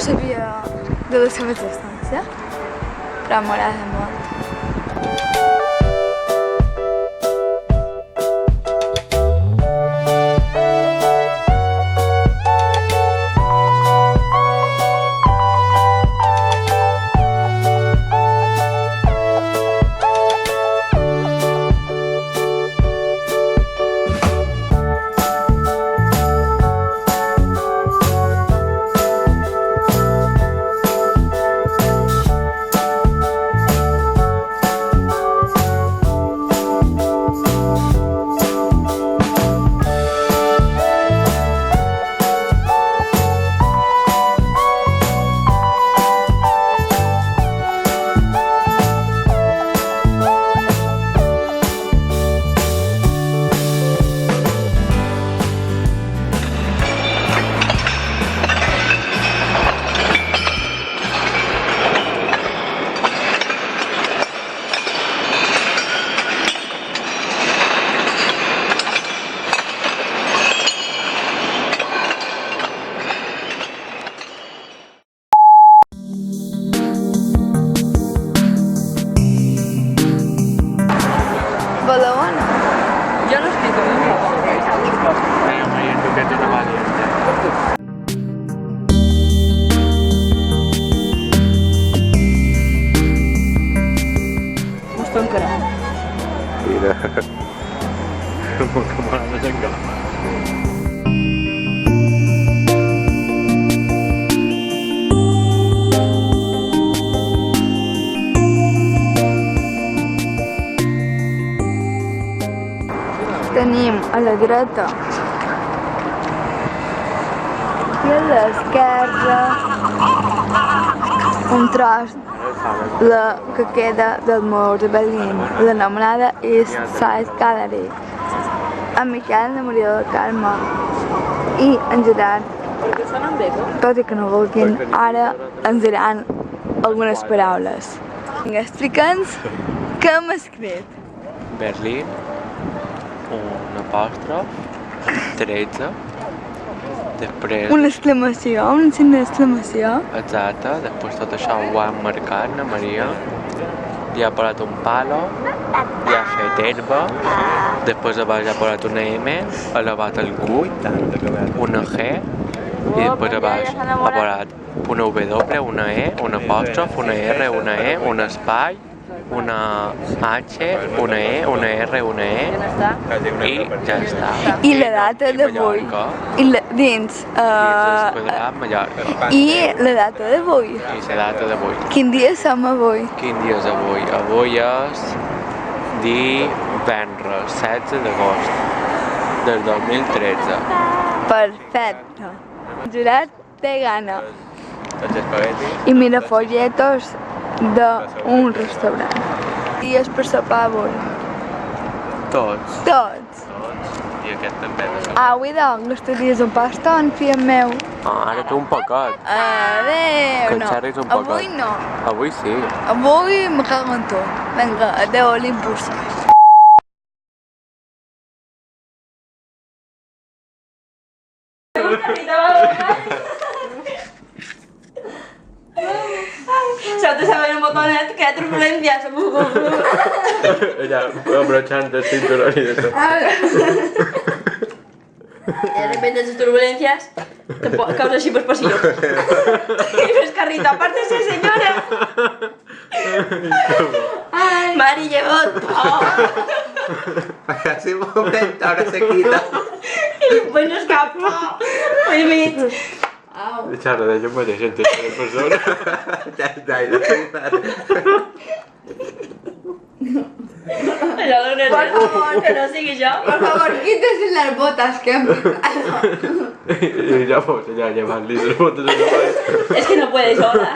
sabia de la seva existència, però m'agrada molt. Voleu o no? Jo no estic amb Maria, tu que ets una valiente. M'ho encarat. Mira. Com l'ha de tancar. Tenim a la dreta i a l'esquerra un tros que queda del mur de Berlín. L'anomenada East Side Gallery. En Miquel, la Maria del Carme i en Gerard, Perquè sonen bé, no? tot i que no vulguin, ara ens diran algunes paraules. Vinga, explica'ns què hem escrit. Berlín, un apòstrof, 13, després, Una exclamació, un signe d'exclamació. exacte, després tot això ho han marcat, na Maria, li ha posat un palo, li ha fet herba, després a baix ha posat una M, ha elevat el Q, una G, i després a baix ha posat una W, una E, un apòstrof, una R, una E, un espai, una H, una E, una R, una E, i ja està. I la data I d'avui. Mallorca, I dins. i Quadrat, Mallorca. I la data d'avui. I la data d'avui. Quin dia som avui? Quin dia és avui? Avui és divendres, 16 d'agost del 2013. Perfecte. Gerard té gana. Els espaguetis? I mira folletos d'un restaurant. I és per sopar avui. Tots. Tots. I aquest també. Avui doncs gastaries un paston, fill meu. Ara té un poquet. Adéu. Que No, xerris un avui poquet. no. Avui sí. Avui me cago en tu. Vinga, adéu Olympus. Saltes a ver el botonet que hay turbulencias. Ella abrochando el cinturón y eso. De repente esas turbulencias te causa así por pasillo. Y ves carrito, apártese señora. Mari llegó. Hace un momento, ahora se quita. Y después no escapó. Muy bien. Charla de yo me siento de persona. Ya está, ya está. Por favor, que no sigue yo. Por favor, quítese las botas que han picado. Y ya pues, ya llevan litros botes de la Es que no puedes sola.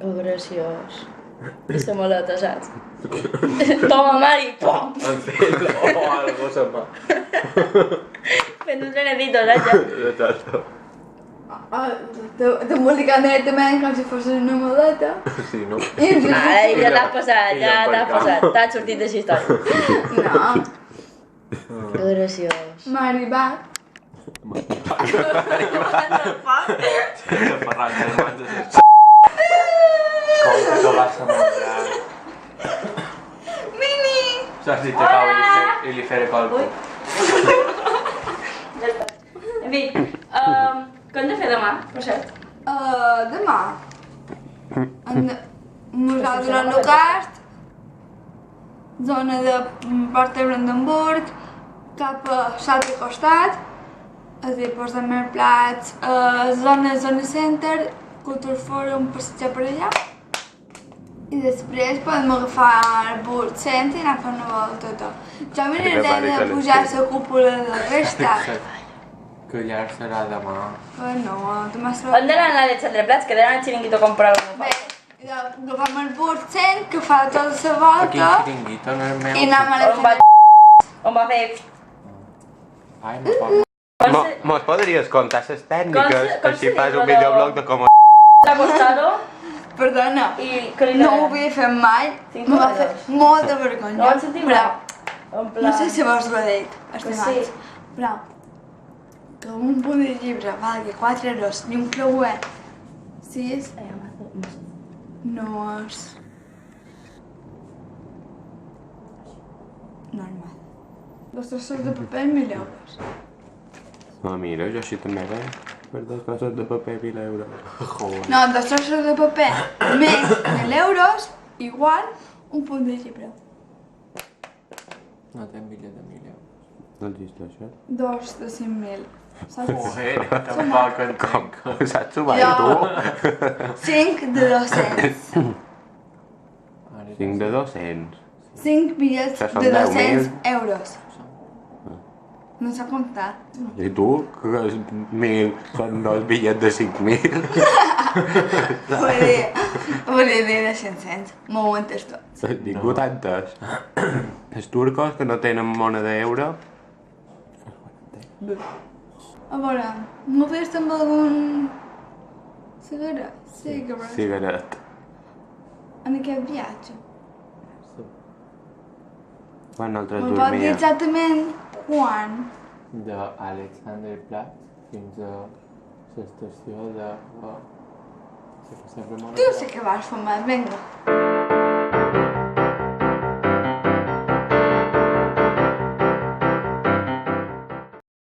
Oh, graciós. Este molota, saps? Toma, Mari. Pum. Encelo o algo, sepa. Fent un trenecito, saps? Exacto. Te música también como si fuese una maleta. Sí, no? Ai, ja t'has passat, I ja no t'has passat. T'has sortit de història. No. Que graciós. Mari, va. Ferran de mans de les com que tu vas a menjar. Mini! Saps si te cau i li faré colpo. Ja està. En fi, què hem de fer demà, per cert? Demà. Nosaltres a Lucast, zona de Port de Brandenburg, cap a l'altre costat, després de més plats, zona center, Culture Forum, passejar per allà. I després podem agafar el bus centre i anar a fer una volta. Jo miraré de pujar a la cúpula de la resta. Que llarg serà demà. No, demà serà... On d'anar a l'Alexandre Plats, que d'anar al xiringuito a comprar alguna Bé, cosa. agafem el bus centre, que fa tota la Aquí volta, xiringuito en el meu. i anem a la On va on va fer... Ai, no pot. Mos podries contar les tècniques, Com així se fas diu, un millor lo- blog de com... Acostado Perdona, i que li no ho dona. havia fet mai, Cinc me va fer euros. molta vergonya. No van sentir però, mai? En plan... no sé si vos ho he dit, Que estimats, sí. però que un punt de llibre valgui 4 euros i un creuer 6 no és normal. Los trossos de paper 1.000 euros. No, mira, jo així també veig. Per 2 coses de paper 1.000 euros. Joder. No, 2 trossos de paper més 1.000 euros igual un punt de llibre. No té bitllet de 1.000 euros. No existeixen. 2 de 5.000. Saps? Joder, tampoc entenc. Saps sumar Jo. tu? 5 de 200. 5 de 200. 5 bitllets Això són de 10.000. 200 euros. No s'ha comptat. I tu, que és 1.000, són 2 bitllets de 5.000. Volia dir de 500. M'ho ho entes tot. Ningú tantes. Els turcos que no tenen moneda d'euro. A veure, m'ho fes amb algun... cigarret? Cigarret. Cigaret. En aquest viatge. Quan nosaltres Me'l pot dir dormíem. exactament quan? De Alexander Platz fins a l'estació de... Tu sé que vas fumar, vinga.